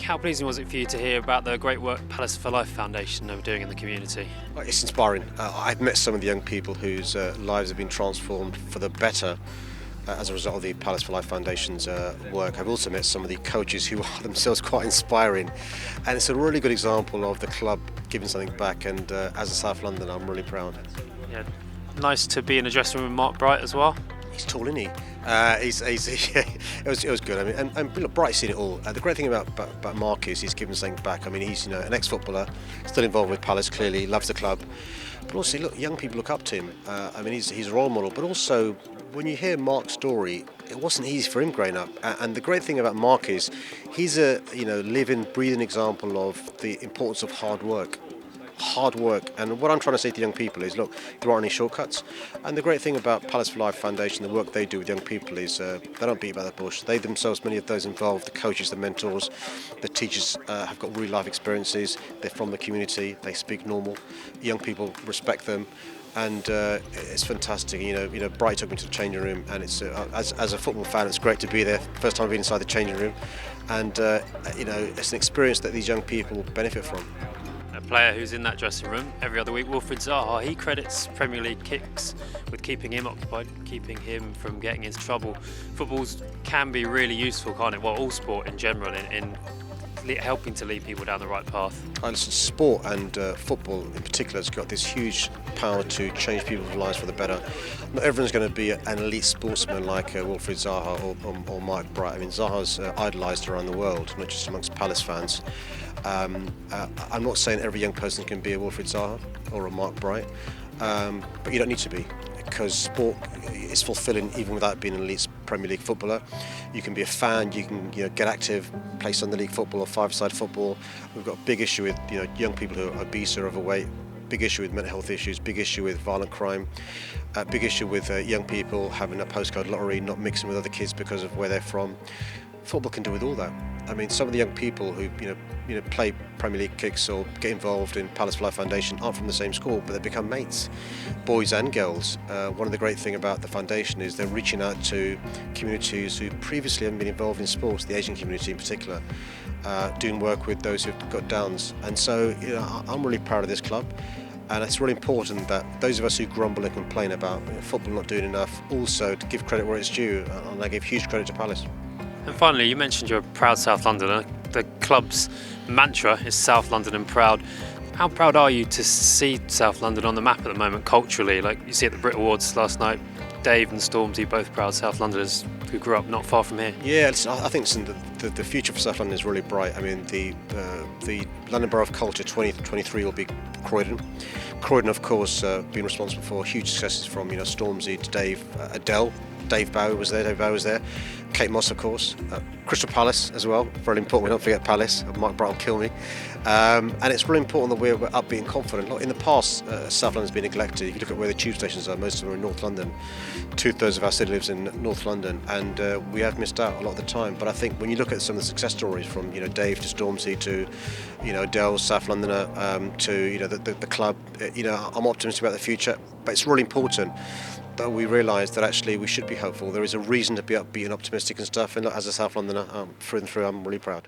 how pleasing was it for you to hear about the great work Palace for Life Foundation are doing in the community? It's inspiring. I've met some of the young people whose lives have been transformed for the better as a result of the Palace for Life Foundation's work. I've also met some of the coaches who are themselves quite inspiring, and it's a really good example of the club giving something back, and as a South Londoner I'm really proud. Yeah, nice to be in a dressing room with Mark Bright as well. He's tall, isn't he? It was good. I mean, and look, Bright's seen it all. The great thing about Mark is he's given something back. I mean, he's an ex-footballer, still involved with Palace. Clearly, loves the club. But also, look, young people look up to him. I mean, he's a role model. But also, when you hear Mark's story, it wasn't easy for him growing up. And the great thing about Mark is he's a living, breathing example of the importance of hard work. And what I'm trying to say to young people is, look, there aren't any shortcuts. And the great thing about Palace for Life Foundation, the work they do with young people, is they don't beat about the bush. They themselves, many of those involved, the coaches, the mentors, the teachers, have got real life experiences. They're from the community. They speak normal. Young people respect them. And it's fantastic. Bright took me to the changing room, and it's as a football fan, it's great to be there. First time I've been inside the changing room, and it's an experience that these young people benefit from. A player who's in that dressing room every other week, Wilfried Zaha, he credits Premier League kicks with keeping him occupied, keeping him from getting into trouble. Footballs can be really useful, can't it? Well, all sport in general, in helping to lead people down the right path. Sport and football in particular has got this huge power to change people's lives for the better. Not everyone's going to be an elite sportsman like Wilfried Zaha or Mark Bright. I mean, Zaha's idolised around the world, not just amongst Palace fans. I'm not saying every young person can be a Wilfried Zaha or a Mark Bright, but you don't need to be, because sport is fulfilling even without being an elite Premier League footballer. You can be a fan, you can get active, play Sunday League football or five-side football. We've got a big issue with young people who are obese or overweight, big issue with mental health issues, big issue with violent crime, big issue with young people having a postcode lottery, not mixing with other kids because of where they're from. Football can do with all that. I mean, some of the young people who play Premier League kicks or get involved in Palace for Life Foundation aren't from the same school, but they become mates, boys and girls. One of the great things about the foundation is they're reaching out to communities who previously haven't been involved in sports, the Asian community in particular, doing work with those who've got Downs. And so, I'm really proud of this club. And it's really important that those of us who grumble and complain about football not doing enough, also to give credit where it's due, and I give huge credit to Palace. And finally, you mentioned you're a proud South Londoner. The club's mantra is South London and proud. How proud are you to see South London on the map at the moment culturally? Like you see at the Brit Awards last night, Dave and Stormzy, both proud South Londoners who grew up not far from here. Yeah, I think the future for South London is really bright. I mean, the London Borough of Culture 2023 will be Croydon. Croydon, of course, being responsible for huge successes from Stormzy to Dave, Adele. Dave Bowie was there, Kate Moss, of course, Crystal Palace as well, really important. We don't forget Palace. Mike Bright will kill me. And it's really important that we're upbeat and confident. Look, in the past, South London's been neglected. If you look at where the tube stations are, most of them are in North London. 2/3 of our city lives in North London, and we have missed out a lot of the time. But I think when you look at some of the success stories from Dave to Stormzy to Adele, South Londoner, to the club, I'm optimistic about the future. But it's really important that we realise that actually we should be hopeful. There is a reason to be upbeat and optimistic and stuff, and as a South Londoner, through and through, I'm really proud.